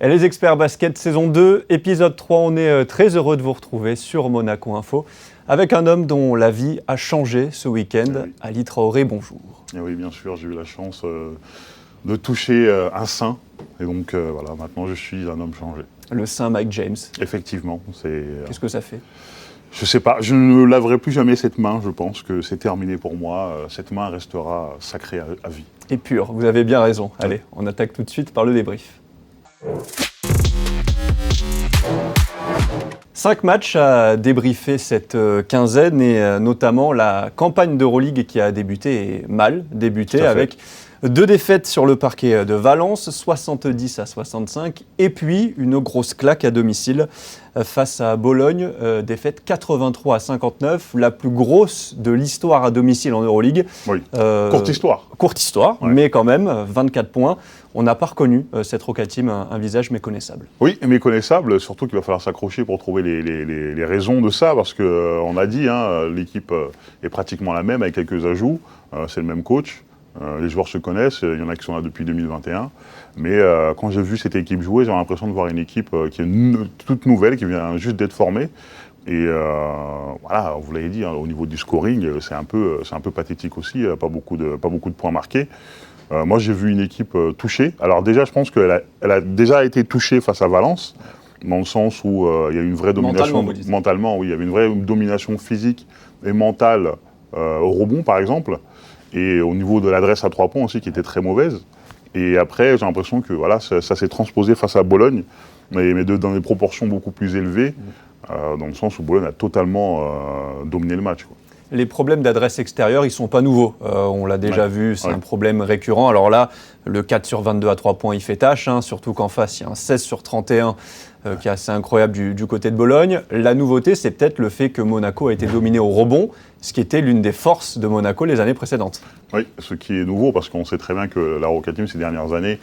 Et les experts basket saison 2, épisode 3, on est très heureux de vous retrouver sur Monaco Info avec un homme dont la vie a changé ce week-end, Oui. Ali Traoré, bonjour. Et oui, bien sûr, j'ai eu la chance de toucher un saint. Et donc voilà, maintenant je suis un homme changé. Le saint Mike James. Effectivement, c'est... Qu'est-ce que ça fait ? Je sais pas, je ne laverai plus jamais cette main, je pense que c'est terminé pour moi. Cette main restera sacrée à vie. Et pur, vous avez bien raison. Allez, on attaque tout de suite par le débrief. 5 matchs à débriefer cette quinzaine et notamment la campagne d'Euroleague qui a débuté et mal débuté avec 2 défaites sur le parquet de Valence, 70-65 et puis une grosse claque à domicile face à Bologne, défaite 83-59, la plus grosse de l'histoire à domicile en Euroleague. Oui, courte histoire. Courte histoire, ouais. Mais quand même, 24 points. On n'a pas reconnu cette Roca Team, un visage méconnaissable. Oui, méconnaissable, surtout qu'il va falloir s'accrocher pour trouver les raisons de ça, parce qu'on a dit, l'équipe est pratiquement la même avec quelques ajouts, c'est le même coach, les joueurs se connaissent, il y en a qui sont là depuis 2021, mais quand j'ai vu cette équipe jouer, j'ai l'impression de voir une équipe qui est toute nouvelle, qui vient juste d'être formée. Et voilà, vous l'avez dit, au niveau du scoring, c'est un peu pathétique aussi, pas beaucoup de points marqués. Moi, j'ai vu une équipe touchée. Alors déjà, je pense qu'elle a déjà été touchée face à Valence, dans le sens où il y a eu une vraie domination... Mentalement, oui, il y avait une vraie domination physique et mentale au rebond, par exemple, et au niveau de l'adresse à 3 points aussi, qui était très mauvaise. Et après, j'ai l'impression que voilà, ça s'est transposé face à Bologne, mais dans des proportions beaucoup plus élevées, dans le sens où Bologne a totalement dominé le match, quoi. Les problèmes d'adresse extérieure, ils ne sont pas nouveaux. On l'a déjà vu, c'est un problème récurrent. Alors là, le 4 sur 22 à 3 points, il fait tâche, surtout qu'en face, il y a un 16 sur 31 qui est assez incroyable du côté de Bologne. La nouveauté, c'est peut-être le fait que Monaco a été dominé au rebond, ce qui était l'une des forces de Monaco les années précédentes. Oui, ce qui est nouveau, parce qu'on sait très bien que la Roca Team, ces dernières années,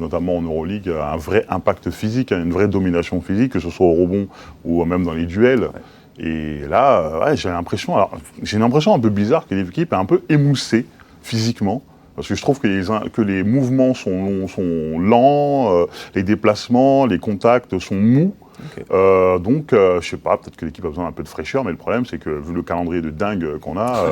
notamment en Euroleague, a un vrai impact physique, une vraie domination physique, que ce soit au rebond ou même dans les duels. Ouais. Et là, j'ai une impression un peu bizarre que l'équipe est un peu émoussée physiquement, parce que je trouve que les mouvements sont lents, les déplacements, les contacts sont mous. Okay. Donc, je sais pas, peut-être que l'équipe a besoin d'un peu de fraîcheur, mais le problème, c'est que vu le calendrier de dingue qu'on a,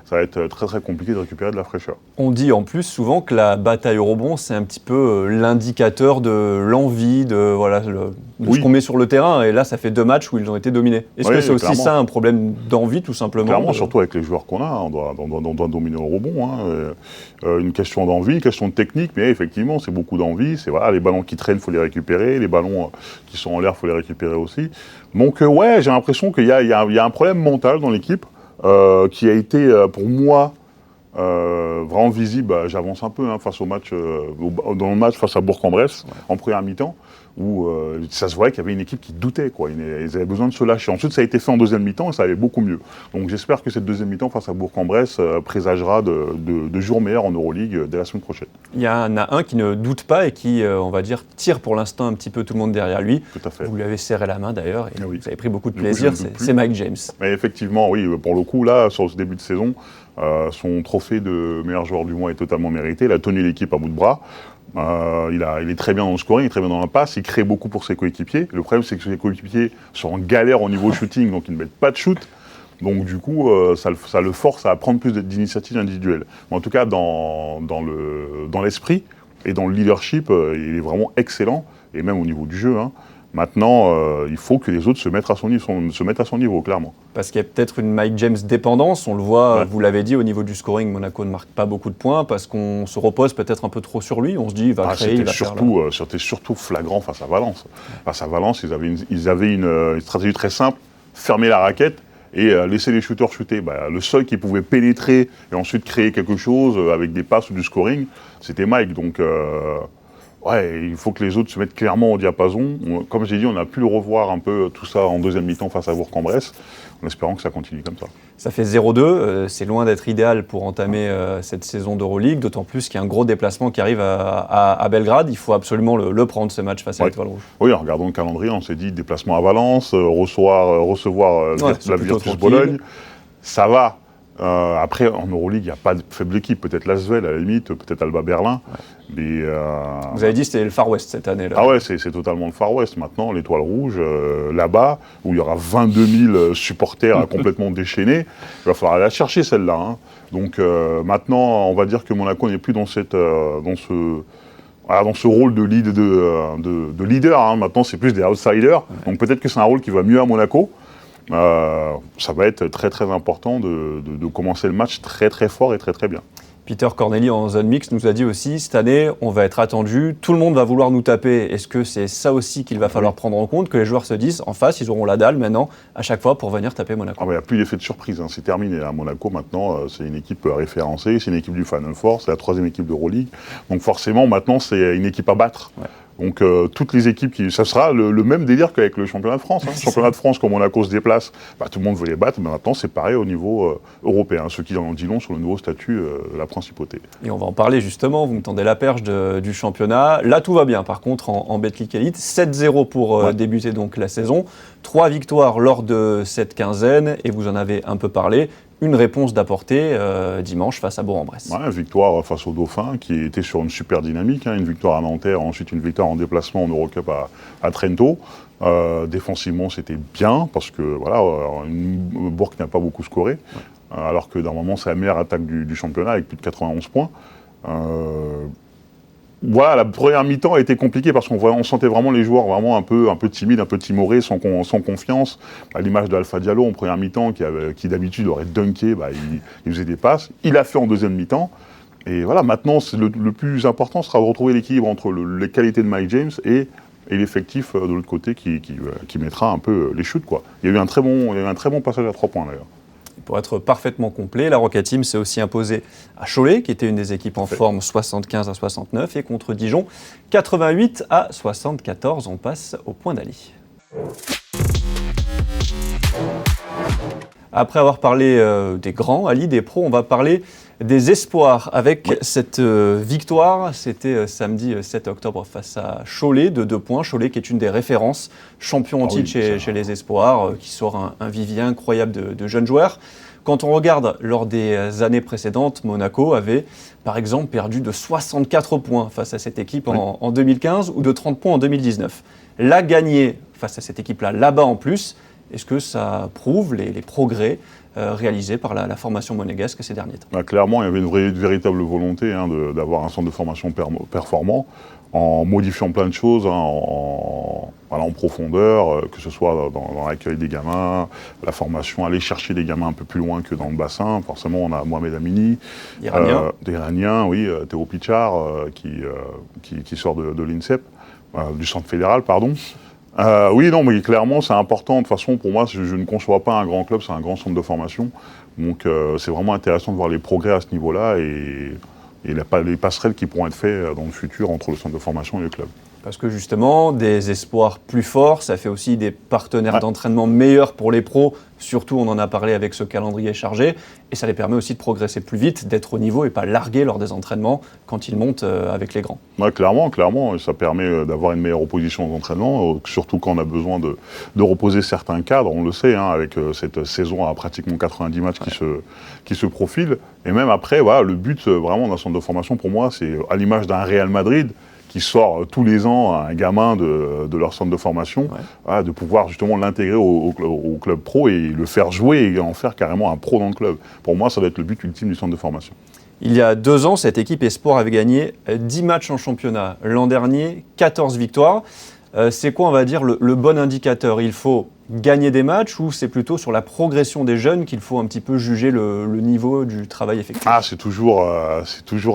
ça va être très très compliqué de récupérer de la fraîcheur. On dit en plus souvent que la bataille au rebond, c'est un petit peu l'indicateur de l'envie, de ce qu'on met sur le terrain. Et là, ça fait 2 matchs où ils ont été dominés. Est-ce que c'est aussi ça, un problème d'envie, tout simplement ? Clairement, surtout avec les joueurs qu'on a, on doit dominer au rebond. Une question d'envie, une question de technique, mais effectivement, c'est beaucoup d'envie. C'est les ballons qui traînent, il faut les récupérer. Les ballons qui sont en l'air, il faut les récupérer aussi. Donc j'ai l'impression qu'il y a un problème mental dans l'équipe qui a été pour moi vraiment visible. J'avance un peu face au match, dans le match face à Bourg-en-Bresse en première mi-temps, où ça se voyait qu'il y avait une équipe qui doutait, quoi. Ils avaient besoin de se lâcher. Ensuite, ça a été fait en deuxième mi-temps et ça allait beaucoup mieux. Donc j'espère que cette deuxième mi-temps face à Bourg-en-Bresse présagera de jours meilleurs en Euroleague dès la semaine prochaine. Il y en a un qui ne doute pas et qui, on va dire, tire pour l'instant un petit peu tout le monde derrière lui. Tout à fait. Vous lui avez serré la main d'ailleurs et oui. Vous avez pris beaucoup de plaisir, c'est Mike James. Mais effectivement, oui, pour le coup, là, sur ce début de saison, son trophée de meilleur joueur du mois est totalement mérité. Il a tenu l'équipe à bout de bras. Il est très bien dans le scoring, il est très bien dans la passe, il crée beaucoup pour ses coéquipiers. Le problème, c'est que ses coéquipiers sont en galère au niveau shooting, donc ils ne mettent pas de shoot. Donc du coup, ça le force à prendre plus d'initiatives individuelles. Mais en tout cas, dans l'esprit et dans le leadership, il est vraiment excellent, et même au niveau du jeu. Maintenant, il faut que les autres se mettent à son niveau, clairement. Parce qu'il y a peut-être une Mike James dépendance, on le voit, vous l'avez dit, au niveau du scoring, Monaco ne marque pas beaucoup de points, parce qu'on se repose peut-être un peu trop sur lui, on se dit, il va créer, il va faire là. C'était surtout flagrant face à Valence. Face à Valence, ils avaient une stratégie très simple, fermer la raquette et laisser les shooters shooter. Le seul qui pouvait pénétrer et ensuite créer quelque chose avec des passes ou du scoring, c'était Mike. Donc... il faut que les autres se mettent clairement au diapason. Comme j'ai dit, on a pu le revoir un peu tout ça en deuxième mi-temps face à Bourg-en-Bresse, en espérant que ça continue comme ça. Ça fait 0-2, c'est loin d'être idéal pour entamer cette saison d'Euroleague, d'autant plus qu'il y a un gros déplacement qui arrive à Belgrade. Il faut absolument le prendre, ce match face à l'Étoile Rouge. Oui, en regardant le calendrier, on s'est dit déplacement à Valence, recevoir la Virtus Bologne. Ça va. Après, en Euroleague, il n'y a pas de faible équipe. Peut-être l'Asvel, à la limite, peut-être Alba Berlin. Ouais. Mais, vous avez dit que c'était le Far West cette année-là. Ah ouais, c'est totalement le Far West. Maintenant, l'Étoile Rouge, là-bas, où il y aura 22 000 supporters complètement déchaînés, il va falloir la chercher, celle-là. Hein. Donc maintenant, on va dire que Monaco n'est plus dans ce rôle de leader. Hein. Maintenant, c'est plus des outsiders. Ouais. Donc peut-être que c'est un rôle qui va mieux à Monaco. Ça va être très très important de commencer le match très très fort et très très bien. Peter Corneli en zone mixte nous a dit aussi, cette année, on va être attendu, tout le monde va vouloir nous taper. Est-ce que c'est ça aussi qu'il va falloir prendre en compte, que les joueurs se disent, en face, ils auront la dalle maintenant, à chaque fois, pour venir taper Monaco? Il n'y a plus d'effet de surprise, hein. C'est terminé. À Monaco, maintenant, c'est une équipe référencée, c'est une équipe du Final Four, c'est la 3e équipe d'Euroleague. Donc forcément, maintenant, c'est une équipe à battre. Ouais. Donc toutes les équipes, ça sera le même délire qu'avec le championnat de France. Hein. Le championnat de France, quand Monaco se déplace, tout le monde veut les battre, mais maintenant c'est pareil au niveau européen, ce qui en dit long sur le nouveau statut de la principauté. Et on va en parler justement, vous me tendez la perche du championnat. Là tout va bien par contre en Betclic Elite, 7-0 pour débuter donc la saison, 3 victoires lors de cette quinzaine, et vous en avez un peu parlé. Une réponse d'apporter dimanche face à Bourg-en-Bresse. Ouais, victoire face aux Dauphins qui était sur une super dynamique, hein, une victoire à Nanterre, ensuite une victoire en déplacement en Eurocup à Trento. Défensivement c'était bien parce que voilà, Bourg n'a pas beaucoup scoré, alors que normalement c'est la meilleure attaque du championnat avec plus de 91 points. Voilà, la première mi-temps a été compliquée parce qu'on sentait vraiment les joueurs vraiment un peu timides, un peu timorés, sans confiance. À l'image d'Alpha Diallo en première mi-temps, qui d'habitude aurait dunké, il faisait des passes. Il l'a fait en deuxième mi-temps. Et voilà, maintenant, le plus important sera de retrouver l'équilibre entre les qualités de Mike James et l'effectif de l'autre côté qui mettra un peu les shoots, quoi. Il y a eu un très bon passage à 3 points d'ailleurs. Pour être parfaitement complet, la Roca Team s'est aussi imposée à Cholet, qui était une des équipes en forme, 75-69, et contre Dijon, 88-74. On passe au point d'Ali. Après avoir parlé des grands, Ali, des pros, on va parler des espoirs avec cette victoire. C'était samedi 7 octobre face à Cholet de 2 points. Cholet qui est une des références, champion en titre chez les espoirs, qui sort un vivier incroyable de jeunes joueurs. Quand on regarde lors des années précédentes, Monaco avait par exemple perdu de 64 points face à cette équipe en 2015 ou de 30 points en 2019. Là, gagner face à cette équipe-là, là-bas en plus, est-ce que ça prouve les progrès réalisés par la formation monégasque ces derniers temps? Clairement, il y avait une véritable volonté d'avoir un centre de formation performant, en modifiant plein de choses, en profondeur, que ce soit dans l'accueil des gamins, la formation, aller chercher des gamins un peu plus loin que dans le bassin. Forcément, on a Mohamed Amini, des Iraniens, oui, Théo Pichard, qui sort de l'INSEP, du centre fédéral, pardon. Oui, non, mais clairement, c'est important. De toute façon, pour moi, je ne conçois pas un grand club, c'est un grand centre de formation. Donc, c'est vraiment intéressant de voir les progrès à ce niveau-là et les passerelles qui pourront être faites dans le futur entre le centre de formation et le club. Parce que justement, des espoirs plus forts, ça fait aussi des partenaires d'entraînement meilleurs pour les pros. Surtout, on en a parlé avec ce calendrier chargé. Et ça les permet aussi de progresser plus vite, d'être au niveau et pas larguer lors des entraînements quand ils montent avec les grands. Ouais, clairement. Ça permet d'avoir une meilleure opposition aux entraînements, surtout quand on a besoin de reposer certains cadres. On le sait, avec cette saison à pratiquement 90 matchs qui se profile. Et même après, voilà, le but vraiment d'un centre de formation, pour moi, c'est à l'image d'un Real Madrid, qui sort tous les ans un gamin de leur centre de formation, de pouvoir justement l'intégrer au club pro et le faire jouer et en faire carrément un pro dans le club. Pour moi, ça doit être le but ultime du centre de formation. Il y a 2 ans, cette équipe Espoir avait gagné 10 matchs en championnat. L'an dernier, 14 victoires. C'est quoi, on va dire, le bon indicateur? Il faut gagner des matchs ou c'est plutôt sur la progression des jeunes qu'il faut un petit peu juger le niveau du travail effectué? C'est toujours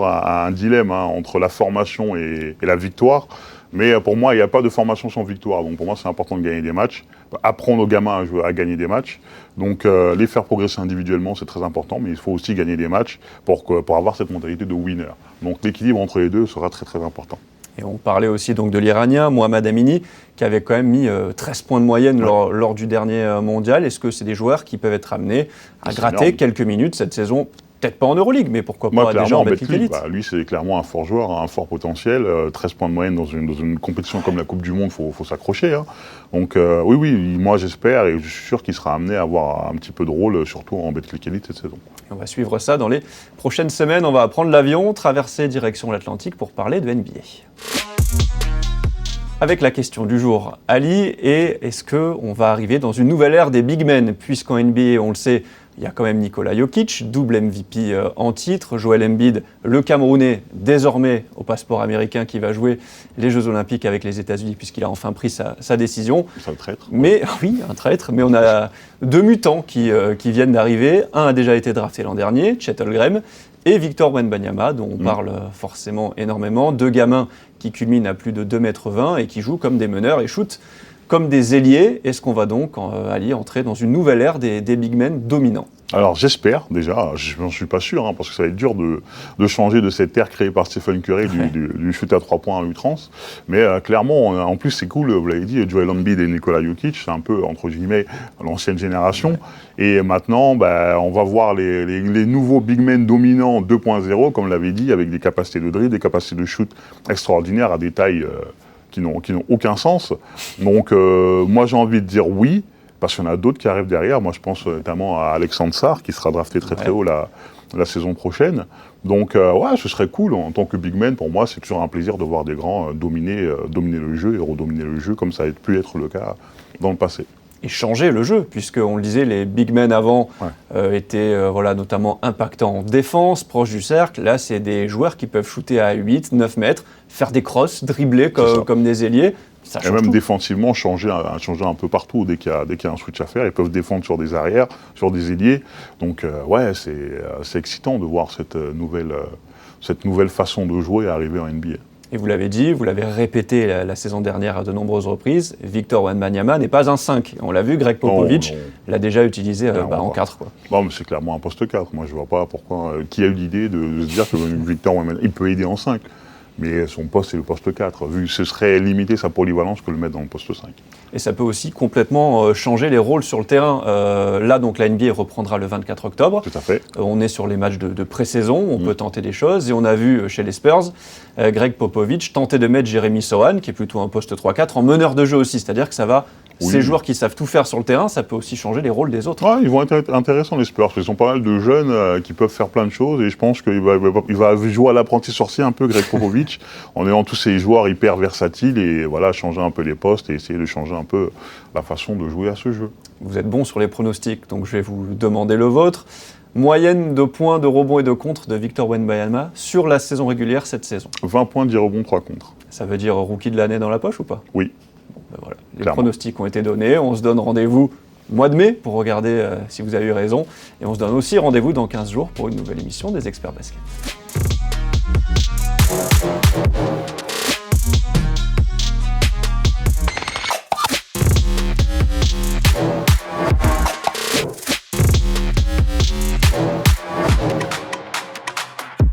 un dilemme entre la formation et la victoire. Mais pour moi, il n'y a pas de formation sans victoire. Donc pour moi, c'est important de gagner des matchs, apprendre aux gamins à gagner des matchs. Donc les faire progresser individuellement, c'est très important, mais il faut aussi gagner des matchs pour avoir cette mentalité de winner. Donc l'équilibre entre les deux sera très très important. Et on parlait aussi donc de l'Iranien, Mohamed Amini, qui avait quand même mis 13 points de moyenne lors du dernier mondial. Est-ce que c'est des joueurs qui peuvent être amenés à gratter quelques minutes cette saison? peut-être pas en Euroleague, mais pourquoi Moi, pas clairement, déjà en en Betclic Elite. lui, c'est clairement un fort joueur, un fort potentiel. 13 points de moyenne dans une compétition comme la Coupe du Monde, faut s'accrocher. Hein. Donc oui, moi j'espère et je suis sûr qu'il sera amené à avoir un petit peu de rôle, surtout en Betclic Elite cette saison. On va suivre ça dans les prochaines semaines. On va prendre l'avion, traverser direction l'Atlantique pour parler de NBA. Avec la question du jour, Ali, est-ce qu'on va arriver dans une nouvelle ère des big men, puisqu'en NBA, on le sait, il y a quand même Nikola Jokic, double MVP en titre, Joel Embiid, le Camerounais, désormais au passeport américain, qui va jouer les Jeux Olympiques avec les États-Unis, puisqu'il a enfin pris sa décision. C'est un traître. Mais oui, un traître, mais on a deux mutants qui viennent d'arriver. Un a déjà été drafté l'an dernier, Chet Holmgren, et Victor Wembanyama, dont on parle forcément énormément. Deux gamins qui culminent à plus de 2,20 m et qui jouent comme des meneurs et shootent comme des ailiers. Est-ce qu'on va donc, Ali, entrer dans une nouvelle ère des big men dominants ? Alors j'espère déjà, je n'en suis pas sûr, parce que ça va être dur de changer de cette ère créée par Stephen Curry du shoot à 3 points à outrance. Mais clairement, en plus c'est cool, vous l'avez dit, Joel Embiid et Nikola Jokic, c'est un peu, entre guillemets, l'ancienne génération. Et maintenant, on va voir les nouveaux big men dominants 2.0, comme l'avait dit, avec des capacités de dribble, des capacités de shoot extraordinaires à des tailles qui n'ont aucun sens. Donc moi j'ai envie de dire oui, parce qu'il y en a d'autres qui arrivent derrière. Moi, je pense notamment à Alexandre Sarr, qui sera drafté très haut la saison prochaine. Donc, ce serait cool. En tant que big man, pour moi, c'est toujours un plaisir de voir des grands dominer le jeu et redominer le jeu, comme ça a pu être le cas dans le passé. Et changer le jeu, puisqu'on le disait, les big men avant étaient notamment impactants en défense, proches du cercle. Là, c'est des joueurs qui peuvent shooter à 8, 9 mètres, faire des crosses, dribbler comme des ailiers. Ça et même tout. Défensivement, changer un peu partout dès qu'il y a un switch à faire. Ils peuvent défendre sur des arrières, sur des ailiers. Donc, c'est excitant de voir cette nouvelle façon de jouer arriver en NBA. Et vous l'avez dit, vous l'avez répété la saison dernière à de nombreuses reprises, Victor Wembanyama n'est pas un 5. On l'a vu, Greg Popovich l'a déjà utilisé en 4. Quoi. Non, mais c'est clairement un poste 4. Moi, je ne vois pas pourquoi. Qui a eu l'idée de se dire que Victor Wembanyama, il peut aider en 5. Mais son poste, c'est le poste 4. Vu que ce serait limiter sa polyvalence que le mettre dans le poste 5. Et ça peut aussi complètement changer les rôles sur le terrain. Là, donc, la NBA reprendra le 24 octobre. Tout à fait. On est sur les matchs de pré-saison, on peut tenter des choses. Et on a vu chez les Spurs, Greg Popovich tenter de mettre Jeremy Sohan, qui est plutôt un poste 3-4, en meneur de jeu aussi. C'est-à-dire que ça va... Ces joueurs qui savent tout faire sur le terrain, ça peut aussi changer les rôles des autres. Ouais, ils vont être intéressants, les Spurs, parce qu'ils sont pas mal de jeunes qui peuvent faire plein de choses, et je pense qu'il va jouer à l'apprenti sorcier un peu, Greg Popovich, en ayant tous ces joueurs hyper versatiles, et changer un peu les postes, et essayer de changer un peu la façon de jouer à ce jeu. Vous êtes bon sur les pronostics, donc je vais vous demander le vôtre. Moyenne de points, de rebonds et de contres de Victor Wembanyama sur la saison régulière cette saison. 20 points, 10 rebonds, 3 contres. Ça veut dire rookie de l'année dans la poche ou pas ? Oui. Voilà. Les pronostics ont été donnés, on se donne rendez-vous mois de mai pour regarder si vous avez eu raison, et on se donne aussi rendez-vous dans 15 jours pour une nouvelle émission des Experts Basket.